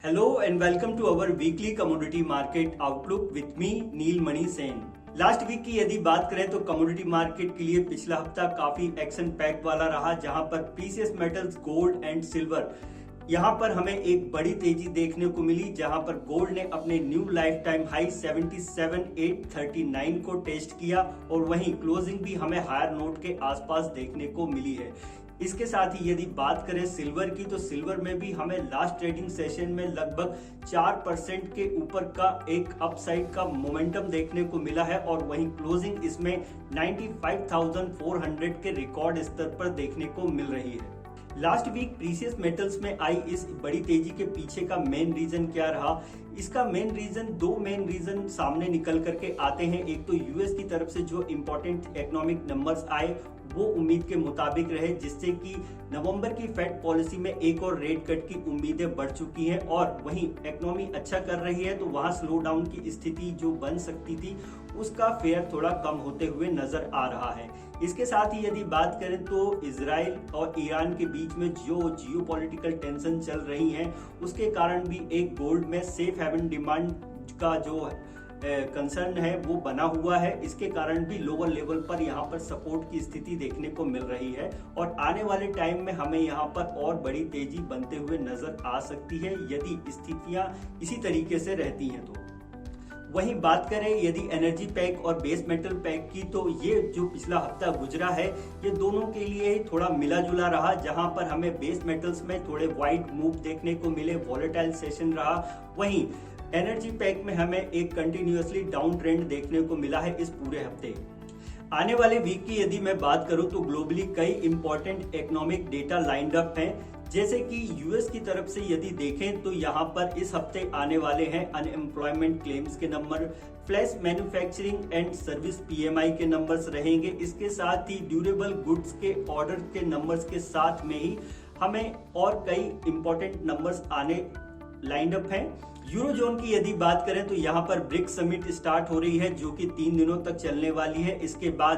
Hello and welcome to our weekly commodity market outlook with me Neel Mani Sen. Last week की यदि बात करें तो कमोडिटी मार्केट के लिए पिछला हफ्ता काफी एक्शन पैक्ड वाला रहा, जहां पर precious metals gold and silver यहां पर हमें एक बड़ी तेजी देखने को मिली, जहां पर गोल्ड ने अपने न्यू लाइफ टाइम हाई 77,839 को टेस्ट किया और वहीं क्लोजिंग भी हमें हायर नोट के आसपास देखने को मिली है। इसके साथ ही यदि बात करें सिल्वर की, तो सिल्वर में भी हमें लास्ट ट्रेडिंग सेशन में लगभग 4% के ऊपर का एक अपसाइड का मोमेंटम देखने को मिला है और वहीं क्लोजिंग इसमें 95,400 के रिकॉर्ड स्तर पर देखने को मिल रही है। लास्ट वीक प्रीशियस मेटल्स में आई इस बड़ी तेजी के पीछे का मेन रीजन क्या रहा? इसका दो मेन रीजन सामने निकल करके आते हैं। एक तो यूएस की तरफ से जो इंपॉर्टेंट इकोनॉमिक नंबर्स आए वो उम्मीद के मुताबिक रहे, जिससे कि नवंबर की फेड पॉलिसी में एक और रेट कट की उम्मीदें बढ़ चुकी हैं और वहीं इकोनॉमी अच्छा कर रही है, तो वहां स्लो डाउन की स्थिति जो बन सकती थी उसका फेयर थोड़ा कम होते हुए नजर आ रहा है। इसके साथ ही यदि बात करें तो इजराइल और ईरान के बीच में जो जियोपॉलिटिकल टेंशन चल रही है उसके कारण भी एक गोल्ड में सेफ हेवन डिमांड का जो कंसर्न है वो बना हुआ है। इसके कारण भी लोअर लेवल पर यहाँ पर सपोर्ट की स्थिति देखने को मिल रही है और आने वाले टाइम में हमें यहाँ पर और बड़ी तेजी बनते हुए नजर आ सकती है यदि स्थितियां इसी तरीके से रहती हैं तो। वहीं बात करें यदि एनर्जी पैक और बेस मेटल पैक की, तो ये जो पिछला हफ्ता गुजरा है ये दोनों के लिए थोड़ा मिला जुला रहा, जहां पर हमें बेस मेटल्स में थोड़े वाइड मूव देखने को मिले, वॉलेटाइल सेशन रहा। वहीं एनर्जी पैक में हमें एक कंटिन्यूअसली डाउन ट्रेंड देखने को मिला है इस पूरे हफ्ते। आने वाले वीक की यदि मैं बात करूं तो ग्लोबली कई important economic data lined up हैं, जैसे कि यूएस की तरफ से यदि देखें तो यहाँ पर इस हफ्ते आने वाले हैं अनएम्प्लॉयमेंट क्लेम्स के number, flash manufacturing and service PMI के नंबर्स रहेंगे। इसके साथ ही ड्यूरेबल गुड्स के ऑर्डर के नंबर्स के साथ में ही हमें और कई इंपॉर्टेंट नंबर्स आने लाइंड अप हैं। यूरोजोन की यदि बात करें तो यहाँ पर ब्रिक्स समिट स्टार्ट हो रही है जो कि 3 दिनों तक चलने वाली है। इसके बाद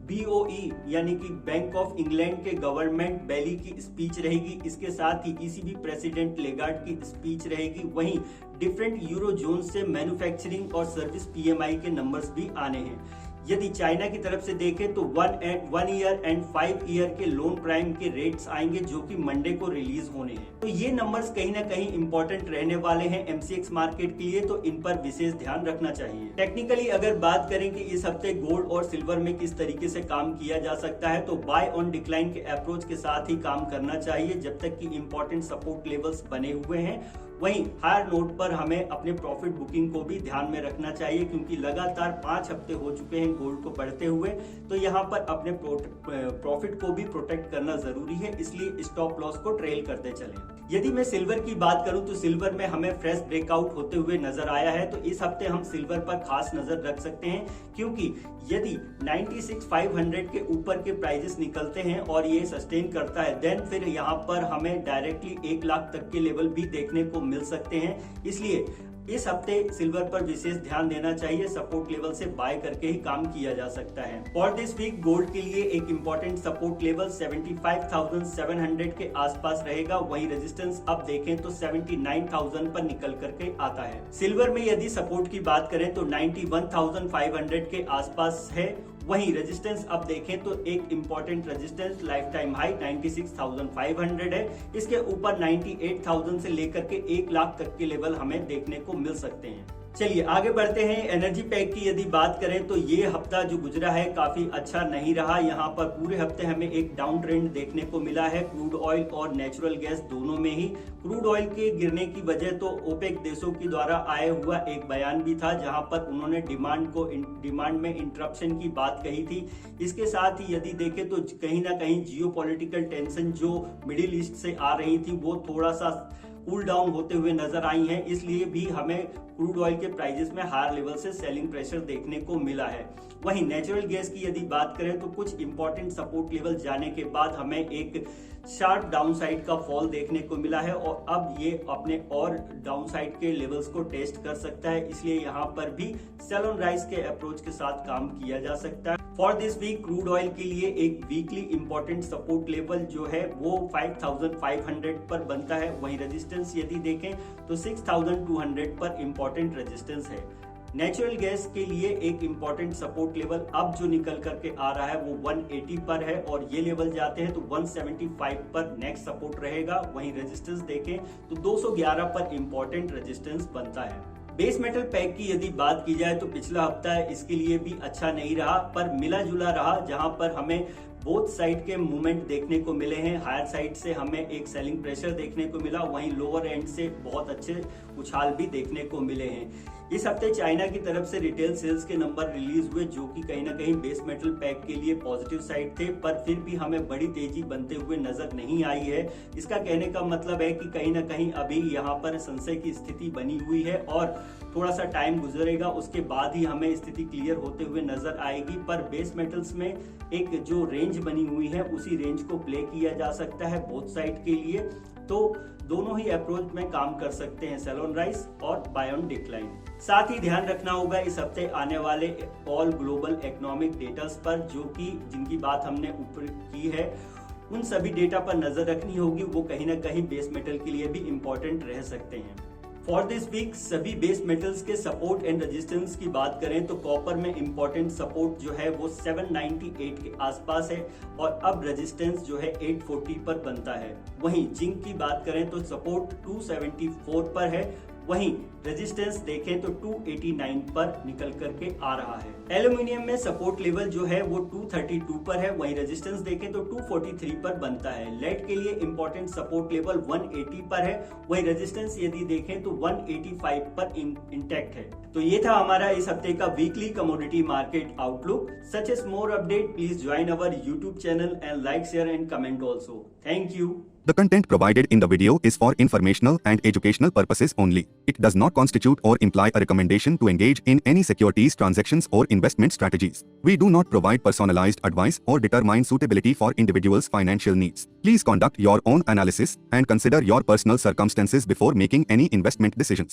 बीओई यानी कि बैंक ऑफ इंग्लैंड के गवर्नमेंट बैली की स्पीच रहेगी। इसके साथ ही ईसीबी प्रेसिडेंट लेगार्ड की स्पीच रहेगी। वहीं डिफरेंट यूरो जोन से मैन्युफैक्चरिंग और सर्विस पीएमआई के नंबर्स भी आने हैं। यदि चाइना की तरफ से देखें तो 1 ईयर एंड 5 ईयर के लोन प्राइम के रेट्स आएंगे जो कि मंडे को रिलीज होने हैं। तो ये नंबर्स कहीं ना कहीं इंपॉर्टेंट रहने वाले हैं एमसीएक्स मार्केट के लिए, तो इन पर विशेष ध्यान रखना चाहिए। टेक्निकली अगर बात करें कि इस हफ्ते गोल्ड और सिल्वर में किस तरीके से काम किया जा सकता है, तो बाय ऑन डिक्लाइन के अप्रोच के साथ ही काम करना चाहिए जब तक कि इंपॉर्टेंट सपोर्ट लेवल्स बने हुए हैं। वहीं हायर नोट पर हमें अपने प्रॉफिट बुकिंग को भी ध्यान में रखना चाहिए, क्योंकि लगातार 5 हफ्ते हो चुके हैं गोल्ड को बढ़ते हुए, तो यहाँ पर अपने प्रॉफिट को भी प्रोटेक्ट करना जरूरी है, इसलिए स्टॉप लॉस को ट्रेल करते चलें। यदि मैं सिल्वर की बात करूं तो सिल्वर में हमें फ्रेश ब्रेकआउट होते हुए नजर आया है, तो इस हफ्ते हम सिल्वर पर खास नजर रख सकते हैं, क्योंकि यदि 96,500 के ऊपर के प्राइजेस निकलते हैं और ये सस्टेन करता है, देन फिर यहाँ पर हमें डायरेक्टली 1 लाख तक के लेवल भी देखने को मिल सकते हैं। इसलिए इस हफ्ते सिल्वर पर विशेष ध्यान देना चाहिए, सपोर्ट लेवल से बाय करके ही काम किया जा सकता है। फॉर दिस वीक गोल्ड के लिए एक इंपॉर्टेंट सपोर्ट लेवल 75,700 के आसपास रहेगा। वहीं रेजिस्टेंस अब देखें तो 79,000 पर निकल करके आता है। सिल्वर में यदि सपोर्ट की बात करें तो 91,500 के आसपास है। वहीं रेजिस्टेंस अब देखें तो एक important resistance life time high 96,500 है। इसके ऊपर 98,000 से लेकर के 1 लाख तक के लेवल हमें देखने को मिल सकते हैं। चलिए आगे बढ़ते हैं। एनर्जी पैक की यदि बात करें तो ये हफ्ता जो गुजरा है काफी अच्छा नहीं रहा। यहाँ पर पूरे हफ्ते हमें एक डाउन ट्रेंड देखने को मिला है क्रूड ऑयल और नेचुरल गैस दोनों में ही। क्रूड ऑयल के गिरने की वजह तो ओपेक देशों के द्वारा आया हुआ एक बयान भी था, जहां पर उन्होंने डिमांड में इंटरप्शन की बात कही थी। इसके साथ ही यदि देखें तो कहीं ना कहीं जियोपॉलिटिकल टेंशन जो मिडिल ईस्ट से आ रही थी वो थोड़ा सा कूल डाउन होते हुए नजर आई हैं, इसलिए भी हमें क्रूड ऑयल के प्राइजेस में हायर लेवल से सेलिंग प्रेशर देखने को मिला है। वहीं नेचुरल गैस की यदि बात करें तो कुछ इंपॉर्टेंट सपोर्ट लेवल जाने के बाद हमें एक शार्प डाउनसाइड का फॉल देखने को मिला है और अब ये अपने और डाउनसाइड के लेवल्स को टेस्ट कर सकता है, इसलिए यहाँ पर भी सेल ऑन राइज के अप्रोच के साथ काम किया जा सकता है। For this week crude oil के लिए एक वीकली इंपॉर्टेंट सपोर्ट लेवल जो है वो 5500 पर बनता है। वहीं रेजिस्टेंस यदि देखें तो 6200 पर इंपॉर्टेंट रेजिस्टेंस है। नेचुरल गैस के लिए एक इंपॉर्टेंट सपोर्ट लेवल अब जो निकल करके आ रहा है वो 180 पर है और ये लेवल जाते हैं तो 175 पर नेक्स्ट सपोर्ट रहेगा। वहीं रेजिस्टेंस देखें तो 211 पर इंपॉर्टेंट रेजिस्टेंस बनता है। बेस मेटल पैक की यदि बात की जाए तो पिछला हफ्ता इसके लिए भी अच्छा नहीं रहा, पर मिला जुला रहा, जहां पर हमें बोथ साइड के मूवमेंट देखने को मिले हैं। हायर साइड से हमें एक सेलिंग प्रेशर देखने को मिला, वहीं लोअर एंड से बहुत अच्छे उछाल भी देखने को मिले हैं। इस हफ्ते चाइना की तरफ से रिटेल सेल्स के नंबर रिलीज हुए जो कि कहीं ना कहीं बेस मेटल पैक के लिए पॉजिटिव साइड थे, पर फिर भी हमें बड़ी तेजी बनते हुए नजर नहीं आई है। इसका कहने का मतलब है कि कहीं ना कहीं अभी यहाँ पर संशय की स्थिति बनी हुई है और थोड़ा सा टाइम गुजरेगा, उसके बाद ही हमें स्थिति क्लियर होते हुए नजर आएगी। पर बेस मेटल्स में एक जो रेंज बनी हुई है उसी रेंज को प्ले किया जा सकता है बोथ साइड के लिए, तो दोनों ही अप्रोच में काम कर सकते हैं, सेल ऑन राइज और बाय ऑन डिक्लाइन। साथ ही ध्यान रखना होगा इस हफ्ते आने वाले ऑल ग्लोबल इकोनॉमिक डेटास पर, जो कि जिनकी बात हमने ऊपर की है, उन सभी डेटा पर नजर रखनी होगी। वो कहीं ना कहीं बेस मेटल के लिए भी इंपॉर्टेंट रह सकते हैं। फॉर दिस वीक सभी बेस मेटल्स के सपोर्ट एंड रेजिस्टेंस की बात करें तो कॉपर में इंपॉर्टेंट सपोर्ट जो है वो 798 के आसपास है और अब रेजिस्टेंस जो है 840 पर बनता है। वहीं जिंक की बात करें तो सपोर्ट 274 पर है, वहीं रेजिस्टेंस देखें तो 289 पर निकल करके आ रहा है। एल्यूमिनियम में सपोर्ट लेवल जो है वो 232 पर है, वहीं रेजिस्टेंस देखें तो 243 पर बनता है। लेड के लिए इंपॉर्टेंट सपोर्ट लेवल 180 पर है, वहीं रेजिस्टेंस यदि देखें तो 185 पर इंटैक्ट है। तो ये था हमारा इस हफ्ते का weekly commodity market outlook. Such as more update please join our YouTube channel and like, share and comment also. Thank you. The content provided in the video is for informational and educational purposes only. It does not constitute or imply a recommendation to engage in any securities transactions or investment strategies. We do not provide personalized advice or determine suitability for individuals' financial needs. Please conduct your own analysis and consider your personal circumstances before making any investment decisions.